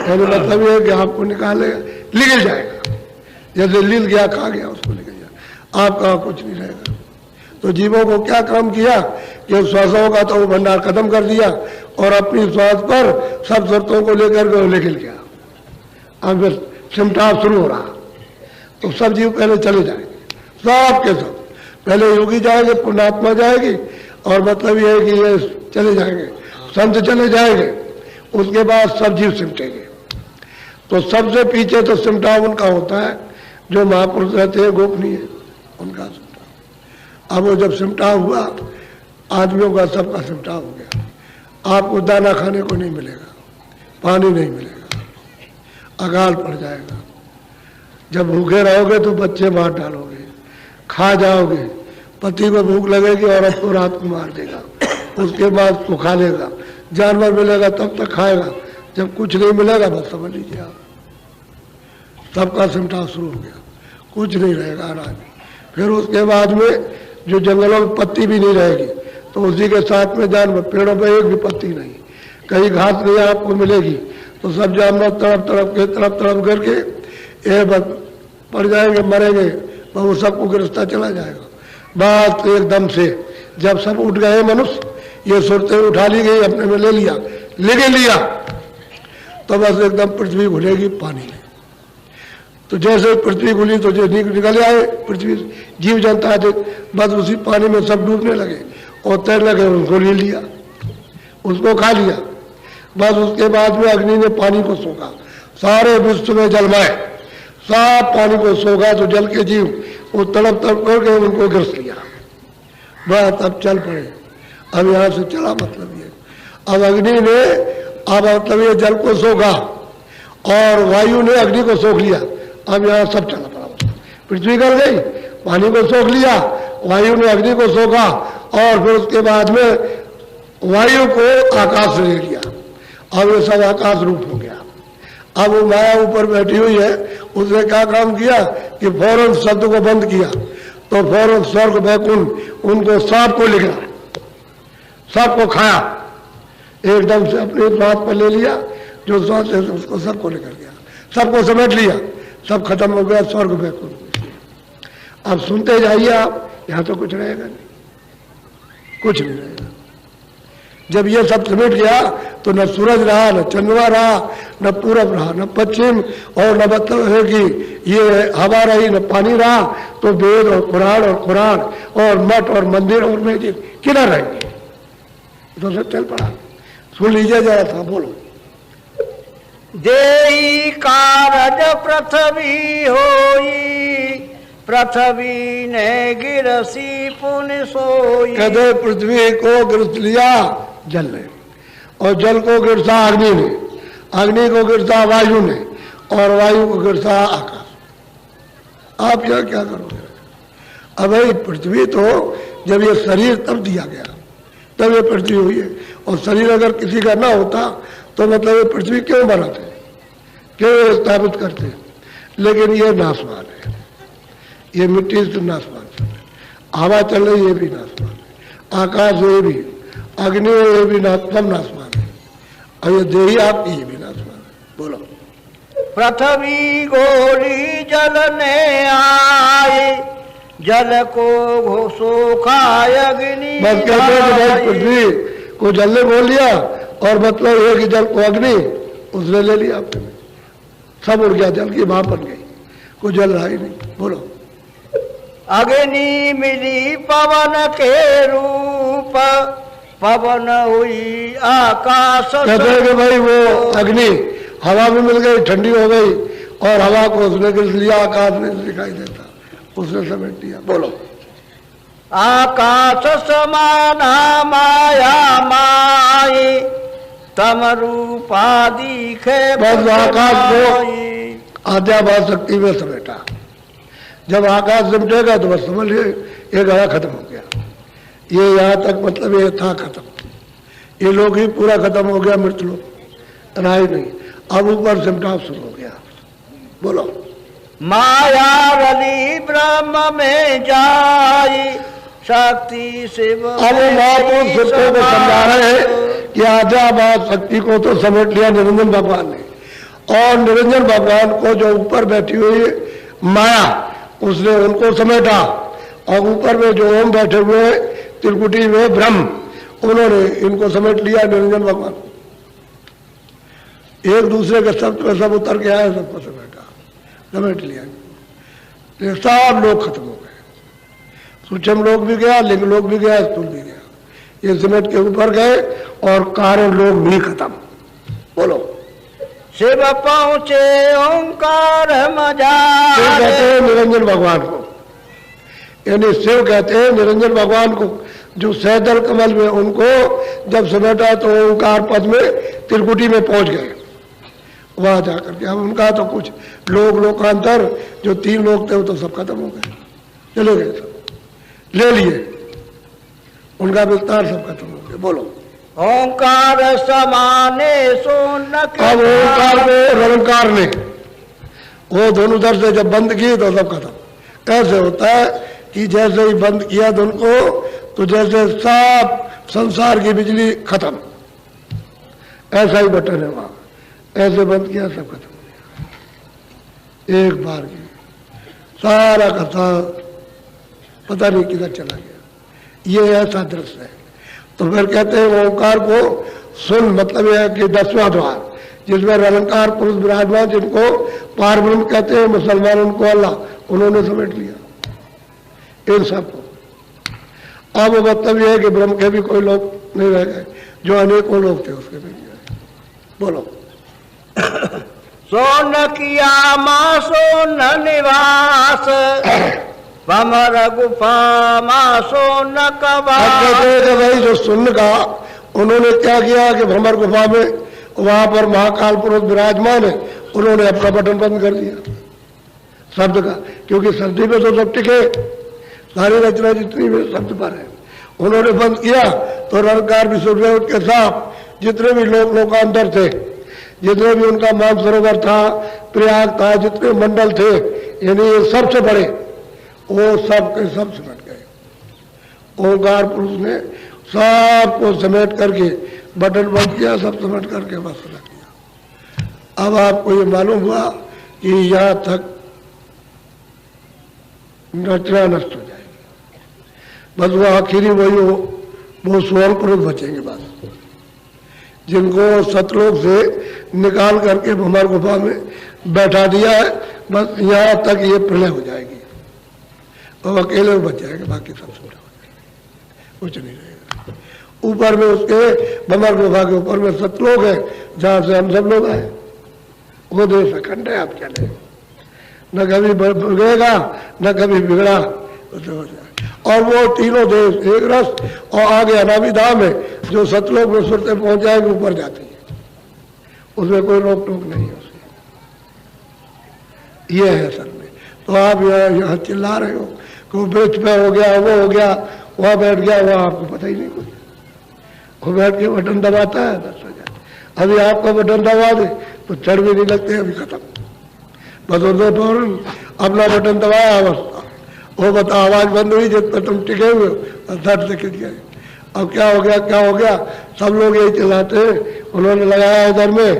यानी मतलब ये है कि आपको निकालेगा, निकल जाएगा, जैसे लील गया खा गया उसको निकल जाएगा, आपका कुछ नहीं रहेगा। तो जीवों को क्या काम किया कि श्वासों का तो वो भंडार खत्म कर दिया और अपनी श्वास पर सब शर्तों को लेकर के निकल गया। अब फिर सिमटाव शुरू हो रहा, तो सब जीव पहले चले जाएंगे, सब के सब। पहले योगी जाएंगे, पुण्यात्मा जाएगी, और मतलब ये है कि ये चले जाएंगे, संत चले जाएंगे, उसके बाद सब जीव सिमटेंगे। तो सबसे पीछे तो सिमटाव उनका होता है जो महापुरुष रहते हैं, गोपनीय, उनका सिमटाव। अब वो जब सिमटाव हुआ, आदमियों का सबका सिमटाव हो गया। आपको दाना खाने को नहीं मिलेगा, पानी नहीं मिलेगा, अकाल पड़ जाएगा। जब भूखे रहोगे तो बच्चे मार डालोगे, खा जाओगे, पति को भूख लगेगी, औरत को रात को मार देगा, उसके बाद उसको खा लेगा। जानवर मिलेगा तब तक खाएगा, जब कुछ नहीं मिलेगा बस समझ लीजिए आप सबका सिमटाव शुरू हो गया, कुछ नहीं रहेगा अनाज। फिर उसके बाद में जो जंगलों में पत्ती भी नहीं रहेगी, तो उसी के साथ में जानवर, पेड़ों पर एक भी पत्ती नहीं, कहीं घास नहीं आपको मिलेगी, तो सब जानवर तड़प करके ये पड़ जाएंगे, मरेंगे, वो सबको गिरफ्तार चला जाएगा। बात एकदम से जब सब उठ गए मनुष्य, ये सुरतें उठा ली गई, अपने में ले लिया, तो बस एकदम पृथ्वी घुलेगी पानी में। तो जैसे पृथ्वी घुली तो जो निकल आए पृथ्वी जीव जनता थे, बस उसी पानी में सब डूबने लगे और तैर लगे, उनको ले लिया, उसको खा लिया। बस उसके बाद में अग्नि ने पानी को सोखा, सारे विश्व में जलमाए, सब पानी को सोखा, तो जल के जीव वो तड़प करके उनको गिरस लिया। बस अब चल पड़े। अब यहाँ से चला मतलब ये, अब अग्नि ने अब मतलब ये जल को सोखा और वायु ने अग्नि को सोख लिया। अब यहाँ सब चला पड़ा, पृथ्वी कर गई, पानी को सोख लिया, वायु ने अग्नि को सोखा, और फिर उसके बाद में वायु को आकाश से ले लिया। अब ये सब आकाश रूप हो गया। अब वो माया ऊपर बैठी हुई है, उसने क्या काम किया कि फौरन शब्द को बंद किया, तो फौरन स्वर्ग वैकुंठ उनको सबको लिखा, सबको खाया, एकदम से अपने बात पर ले लिया, जो स्वाद है उसको सबको लेकर गया, सबको समेट लिया, सब खत्म हो गया स्वर्ग वैकुंठ। अब सुनते जाइए आप, यहाँ तो कुछ रहेगा नहीं, कुछ नहीं रहेगा। जब ये सब समेट गया तो न सूरज रहा, न चंद्रमा रहा, न पूरब रहा, न पश्चिम, और न मतलब है कि ये हवा रही, न पानी रहा, तो वेद और कुरान और मठ और मंदिर और मस्जिद किधर रहेंगे? तो सब चल पड़ा। सुन लीजिए जरा था, बोलो। देई कारज पृथ्वी होई, पृथ्वी ने गिरसी पुण्य सोई। कहते पृथ्वी को गिरस लिया जल ने, और जल को गिरसा अग्नि ने, अग्नि को गिरसा वायु ने, और वायु को गिरसा आकाश। आप यह क्या करोगे? अब भाई पृथ्वी तो जब ये शरीर तब दिया गया, तब ये पृथ्वी हुई है। और शरीर अगर किसी का ना होता तो मतलब ये पृथ्वी क्यों बनाते, क्यों स्थापित करते? लेकिन ये नाशवान है, ये मिट्टी से नाशवान है, हवा चल रही ये भी नाशवान है, आकाश ये भी, अग्नि ये भी सब नाशवान है, और ये देही आपकी ये भी नाशवान है। बोलो। पृथ्वी गोली जल ने आए, जल को घोषोखा अग्नि। बस कहते हैं कि भाई पृथ्वी को जल ने बोल लिया, और मतलब ये कि जल को अग्नि उसने ले लिया अपने में, सब उड़ गया, जल की भाप बन गई, कोई जल रहा ही नहीं। बोलो। अग्नि मिली पवन के रूप, पवन हुई आकाश। कहते हैं कि भाई वो अग्नि हवा में मिल गई, ठंडी हो गई, और हवा को उसने गिर लिया, आकाश में दिखाई देता, उसने समेट दिया। बोलो। आकाश समाना माया माई, तम रूपा दिखे। बस आकाश को आद्याभास शक्ति में समेटा। जब आकाश सिमटेगा तो बस समझ लीजिए ये गया खत्म हो गया, ये यहाँ तक मतलब ये था खत्म, ये लोग ही पूरा खत्म हो गया, मृत लोग रहा ही नहीं। अब ऊपर सिमटाव शुरू हो गया। बोलो। मायावली ब्रह्म में जाई, शक्ति शिव। अब महापुरुष सबको को समझा रहे हैं कि आद्याभास शक्ति को तो समेट लिया निरंजन भगवान ने, और निरंजन भगवान को जो ऊपर बैठी हुई माया उसने उनको समेटा, और ऊपर में जो ओम बैठे हुए त्रिकुटी में ब्रह्म उन्होंने इनको समेट लिया। निरंजन भगवान एक दूसरे के शब्द में सब उतर के आए, सबको समेट लिया। ये सब लोग खत्म हो गए, सूक्ष्म लोग भी गया, लिंग लोग भी गया, स्थूल भी गया, ये समेट के ऊपर गए और कारण लोग भी खत्म। बोलो शिव पहुँचे ओंकार मजार। शिव कहते हैं निरंजन भगवान को, यानी शिव कहते हैं निरंजन भगवान को, जो सैदल कमल में उनको जब समेटा तो ओंकार पद में त्रिकुटी में पहुंच गए। वहां जाकर के अब उनका तो कुछ लोकांतर जो 3 लोग थे वो तो सब खत्म हो गए, चले गए, सब ले लिए, उनका विस्तार सब खत्म हो गया। बोलो ओंकार समाने सोन। अब ओंकार में रंकार ने वो दोनों तरफ से जब बंद किए तो सब खत्म। ऐसे होता है कि जैसे ही बंद किया तो उनको, तो जैसे सब संसार की बिजली खत्म, ऐसा ही बटन है वहां, ऐसे बंद किया सब खत्म हो गया एक बार की, सारा का सारा पता नहीं किधर चला गया। ये ऐसा दृश्य है। तो फिर कहते हैं ओंकार को सुन, मतलब यह है कि 10वां द्वार जिसमें निरंकार पुरुष विराजमान, जिनको पार ब्रह्म कहते हैं, मुसलमान उनको अल्लाह, उन्होंने समेट लिया इन सबको। अब मतलब यह है कि ब्रह्म के भी कोई लोग नहीं रह गए, जो अनेकों लोग थे उसके भी गए। बोलो सोन किया माँ सोन निवास, भमर गुफा माँ सोन कवास। कहते भाई जो सुन का उन्होंने क्या किया कि भ्रमर गुफा में वहां पर महाकाल पुरुष विराजमान है, उन्होंने अपना बटन बंद कर दिया शब्द का, क्योंकि शब्द पे तो सब टिके, सारी रचना जितनी भी शब्द पर है, उन्होंने बंद किया। तो निरंकार विश्व के साथ जितने भी लोकांतर थे, जितने भी उनका मानसरोवर था, प्रयाग था, जितने मंडल थे, यानी ये सबसे बड़े, वो सब के सब समेट गए। ओंकार पुरुष ने सबको समेट करके बटन बंद किया, सब समेट करके बस रख दिया। अब आपको ये मालूम हुआ कि यहां तक रचना नष्ट हो जाएगी, बस वो आखिरी वही हो, वो स्वर्ण पुरुष बचेंगे बस, जिनको सतलोक से निकाल करके भमर गुफा में बैठा दिया है। बस यहाँ तक ये प्रलय हो जाएगी और अकेले वो बच जाएंगे, बाकी सब सूटा हो जाएगा, कुछ नहीं रहेगा। ऊपर में उसके भमर गुफा के ऊपर में सतलोक है, जहाँ से हम सब लोग आए, वो देश अखंड है, आप चले, न कभी बिगड़ेगा न कभी बिगड़ा, तो हो जाए। और वो तीनों देश एक रस, और आगे अनाभिधाम है जो सतलोक में सुरते पहुंच जाएंगे, ऊपर जाती है, उसमें कोई रोक टोक नहीं है उसकी। ये है असल में। तो आप यहाँ चिल्ला रहे हो कि वो ब्रिज पे हो गया, वो हो गया, वहां बैठ गया, वहां आपको पता ही नहीं कुछ, वो बैठ के बटन दबाता है 10 हो जाए। अभी आपका बटन दबा दे तो चढ़ भी नहीं लगते, अभी खत्म, बस उधर फौरन अपना बटन दबाया, बस वो बता आवाज बंद हुई, जब तक तुम टिके हुए धड़ से खिंच गए। अब क्या हो गया, क्या हो गया, सब लोग यही चिल्लाते हैं। उन्होंने लगाया इधर में,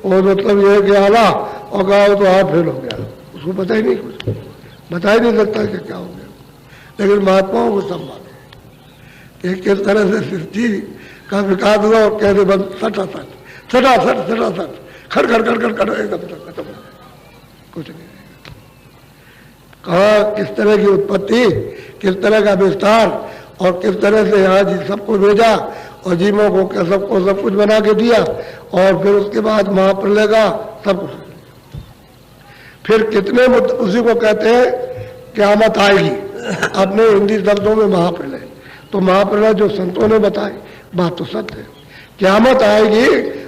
वो मतलब ये कि आला और गाओ तो हाथ फेल हो गया, उसको पता ही नहीं, कुछ बता ही नहीं सकता कि क्या हो गया। लेकिन महात्माओं को सब मालूम कि किस तरह से सृष्टि का विकास हुआ, और कैसे बंद सटासट सटासट सटासट खड़ खड़ खड़ खड़ खड़ एकदम खत्म, कुछ नहीं। कहा किस तरह की उत्पत्ति, किस तरह का विस्तार, और किस तरह से यहाँ जी सबको भेजा और जीवों को सबको सब कुछ बना के दिया, और फिर उसके बाद महाप्रलय का सब कुछ। फिर कितने उसी को कहते हैं क़यामत आएगी, अपने हिंदी शब्दों में महाप्रलय। तो महाप्रलय जो संतों ने बताए बात तो सत्य है, क़यामत आएगी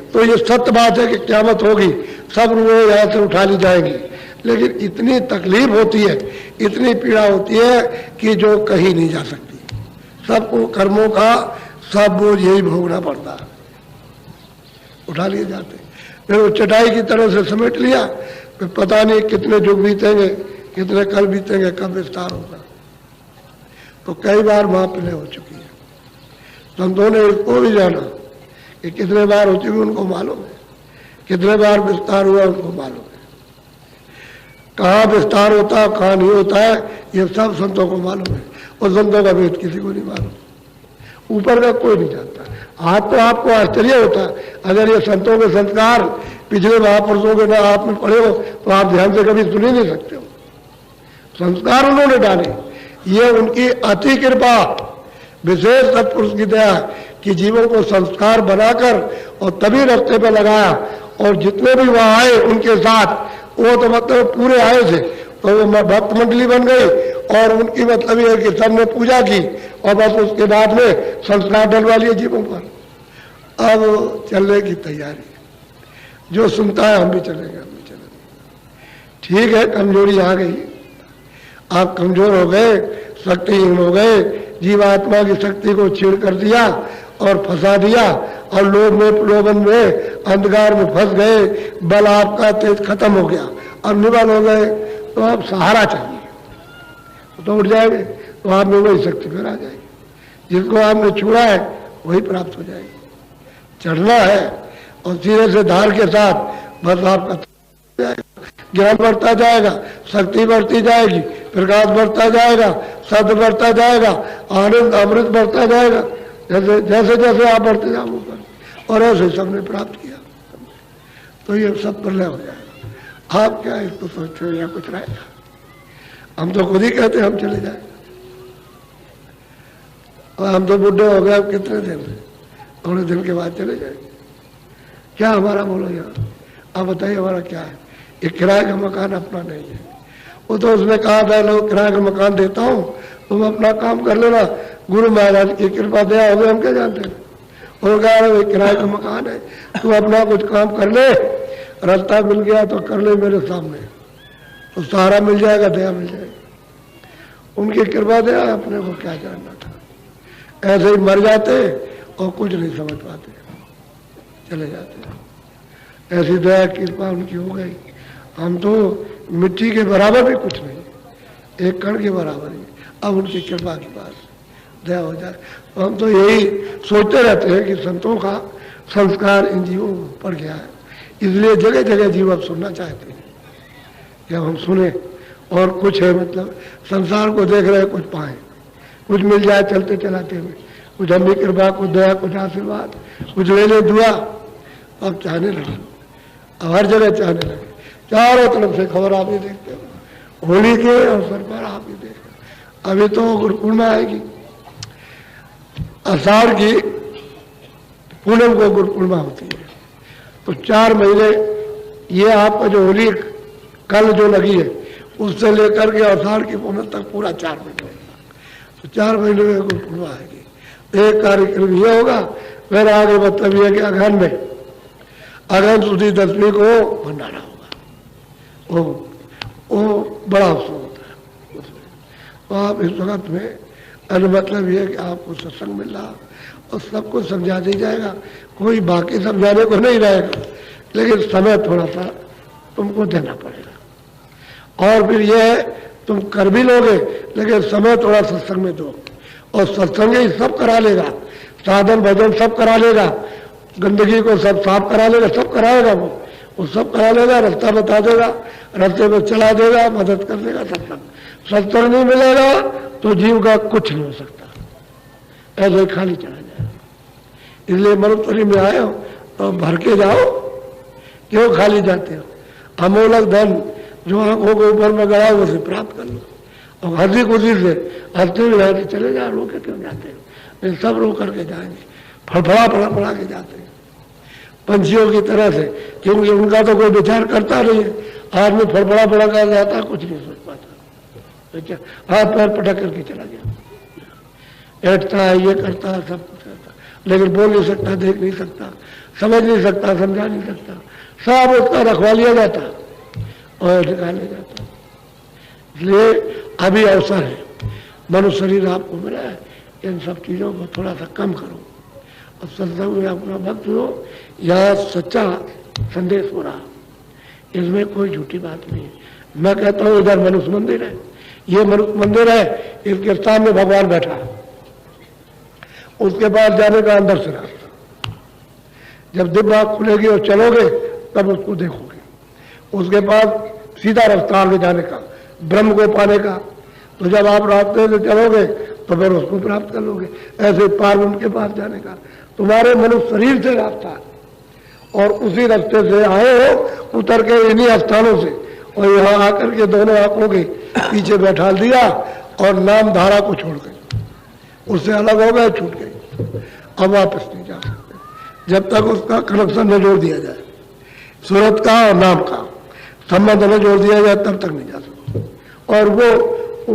तो ये सत्य बात है कि क़यामत होगी, सब रूहें यहाँ से उठा ली जाएंगी। लेकिन इतनी तकलीफ होती है, इतनी पीड़ा होती है कि जो कहीं नहीं जा सकती, सबको कर्मों का सब बोझ यही भोगना पड़ता है, उठा लिए जाते। फिर वो चटाई की तरह से समेट लिया, फिर पता नहीं कितने युग बीतेंगे, कितने कल बीतेंगे, कब विस्तार होगा। तो कई बार महाप्रलय हो चुकी है, संतों ने इसको भी जाना कि कितने बार हो चुकी, उनको मालूम है कितने बार विस्तार हुआ उनको मालूम है, कहाँ विस्तार होता है कहाँ नहीं होता है, ये सब संतों को मालूम है। और संतों का भेद किसी को नहीं मालूम, ऊपर का कोई नहीं जानता। आज तो आपको आश्चर्य होता है, अगर ये संतों के संस्कार पिछले महापुरुषों के ना आप में पड़े हो तो आप ध्यान से कभी सुन ही नहीं सकते हो। संस्कार उन्होंने डाले, ये उनकी अति कृपा, विशेष सत्पुरुष की दया कि जीवों को संस्कार बनाकर और तभी रास्ते पे लगाया। और जितने भी वहां आए उनके साथ, वो तो मतलब पूरे आए थे, तो वो भक्त मंडली बन गई और उनकी मतलब ये कि सबने पूजा की और बस उसके बाद में संस्कार डलवा लिए जीवों पर। अब चलने की तैयारी, जो सुनता है हम भी चलेंगे, हम भी चलेंगे। ठीक है, कमजोरी आ गई, आप कमजोर हो गए, शक्तिहीन हो गए, जीवात्मा की शक्ति को छीड़ कर दिया और फंसा दिया और लोभ में प्रलोभन में अंधकार में फंस गए, बल आपका तेज खत्म हो गया, अब निबल हो गए, तो अब सहारा चाहिए तो उठ जाएंगे, तो आप में वही शक्ति फिर आ जाएगी। जिसको आपने छुड़ा है वही प्राप्त हो जाएगी। चढ़ना है और सीधे से धार के साथ बस आपका ज्ञान बढ़ता जाएगा, शक्ति बढ़ती जाएगी, प्रकाश बढ़ता जाएगा, सद बढ़ता जाएगा, आनंद अमृत बढ़ता जाएगा। जैसे जैसे जैसे आप बढ़ते जाओ ऊपर, और ऐसे सबने प्राप्त किया, तो ये सब प्रलय हो जाएगा। आप क्या इसको सोचते हो या कुछ रहेगा? हम तो खुद ही कहते हम चले जाए, और हम तो बुढ़े हो गए, अब कितने दिन, थोड़े दिन के बाद चले जाएंगे। क्या हमारा बोलो यार, आप बताइए हमारा क्या है? एक किराए का मकान अपना नहीं है। वो तो उसने कहा था लोग किराए का मकान देता हूँ, तुम अपना काम कर लेना, गुरु महाराज की कृपा दया होगी, हम क्या जानते हैं। और कहा भाई किराए का मकान है, तू अपना कुछ काम कर ले, रास्ता मिल गया तो कर ले मेरे सामने, तो सहारा मिल जाएगा, दया मिल जाएगी। उनकी कृपा दया, अपने को क्या जानना था। ऐसे ही मर जाते और कुछ नहीं समझ पाते, चले जाते। ऐसी दया कृपा उनकी हो गई, हम तो मिट्टी के बराबर भी कुछ नहीं, एक कण के बराबर ही। अब उनकी कृपा के पास दया हो जाए, तो हम तो यही सोचते रहते हैं कि संतों का संस्कार इन जीवों पर गया है, इसलिए जगह जगह जीव अब सुनना चाहते हैं कि हम सुने। और कुछ है मतलब संसार को देख रहे कुछ पाए, कुछ मिल जाए चलते चलाते हुए, कुछ हम भी कृपा, कुछ दया, कुछ आशीर्वाद, कुछ लेने दुआ, अब चाहने लगे, अब हर जगह चाहने लगे। चारों तरफ से खबर आप ही देखते हो, होली के अवसर पर आप ही देखते हो। अभी तो गुरु पूर्णिमा आएगी, आषाढ़ की पूनम को गुरु पूर्णिमा होती है, तो 4 महीने ये आपका जो होली कल जो लगी है उससे लेकर के आषाढ़ की पूनम तक पूरा 4 महीने होगा। तो 4 महीने में गुरु पूर्णिमा आएगी। एक कार्यक्रम ये होगा, फिर आगे मतलब ये कि अगहन सुदी 10वीं को भंडारा होगा, वो बड़ा अवसर होता है उसमें। तो आप इस वक्त में मतलब ये कि आपको सत्संग मिल रहा और सबको समझा दी जाएगा, कोई बाकी समझाने को नहीं रहेगा, लेकिन समय थोड़ा सा तुमको देना पड़ेगा। और फिर ये है तुम कर भी लोगे, लेकिन समय थोड़ा सत्संग में दो, और सत्संग ही सब करा लेगा, साधन भजन सब करा लेगा, गंदगी को सब साफ करा लेगा, सब कराएगा वो सब करा लेगा, रास्ता बता देगा, रास्ते में चला देगा, मदद कर देगा। सत्संग नहीं मिलेगा तो जीव का कुछ नहीं हो सकता, ऐसे खाली चला जाएगा। इसलिए मरुस्थली में आए हो तो भर के जाओ, क्यों खाली जाते हो? अमोलक धन जो आंखों के ऊपर में गड़ा उसे प्राप्त कर लो, और हंसी खुशी से हंसते हुए चले जाओ। रो के क्यों जाते हो? ये सब रो करके जाएंगे, फड़फड़ा पड़ा के जाते हैं पंछियों की तरह से, क्योंकि उनका तो कोई विचार करता नहीं है। आदमी फड़फड़ा पड़ा कर जाता, कुछ नहीं सोच पाता, तो हाथ पैर पटक करके चला गया, ऐठता है, ये करता है, सब कुछ करता, लेकिन बोल नहीं सकता, देख नहीं सकता, समझ नहीं सकता, समझा नहीं सकता, सब उसका रखवा लिया जाता और निकाले जाता। इसलिए अभी अवसर है, मनुष्य शरीर आपको मिला है, इन सब चीजों को थोड़ा सा कम करो और सत्संग में अपना भक्त हो। यह सच्चा संदेश हो रहा, इसमें कोई झूठी बात नहीं है। मैं कहता हूँ इधर मनुष्य मंदिर है, ये मनुष्य मंदिर है, इसके सामने भगवान बैठा है, उसके पास जाने का अंदर से रास्ता, जब दिव्य आँख खुलेगी और चलोगे तब उसको देखोगे। उसके बाद सीधा रास्ता आगे जाने का, ब्रह्म को पाने का। तो जब आप रास्ते से चलोगे तो फिर उसको प्राप्त कर लोगे। ऐसे पार्वण के पास जाने का तुम्हारे मनुष्य शरीर से रास्ता है, और उसी रास्ते से आए हो उतर के इन्हीं स्थानों से, और यहाँ आकर के दोनों आंखों के पीछे बैठा दिया और नाम धारा को छोड़ गई, उससे अलग हो गए, छूट गई। अब वापस नहीं जा सकते जब तक उसका कनेक्शन न जोड़ दिया जाए, सूरत का और नाम का संबंध न जोड़ दिया जाए, तब तक नहीं जा सकते। और वो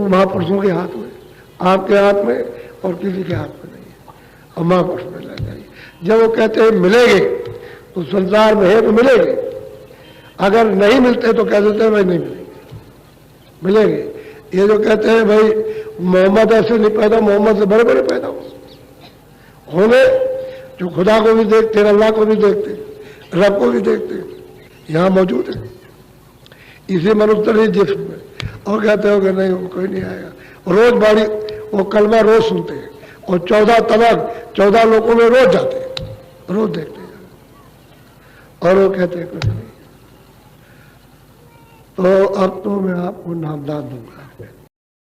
महापुरुषों के हाथ में, आपके हाथ में और किसी के हाथ में नहीं है, और महापुरुष में लग जाइए। जब वो कहते हैं मिलेंगे तो संसार में है तो मिलेंगे, अगर नहीं मिलते तो कह देते हैं भाई नहीं मिलेंगे, मिलेंगे। ये जो कहते हैं भाई मोहम्मद ऐसे नहीं पैदा, मोहम्मद से बड़े बड़े पैदा होंगे, जो खुदा को भी देखते, अल्लाह को भी देखते, रब को भी देखते, यहाँ मौजूद है इसी मनुष्य जिस्म में। और कहते हो कि नहीं वो कोई नहीं आएगा, रोज बाड़ी वो कलमा रोज सुनते हैं, और 14 तलाक 14 लोगों में रोज जाते हैं, रोज देखते हैं, और वो कहते हैं कुछ नहीं। तो अब तो मैं आपको नामदान दूंगा।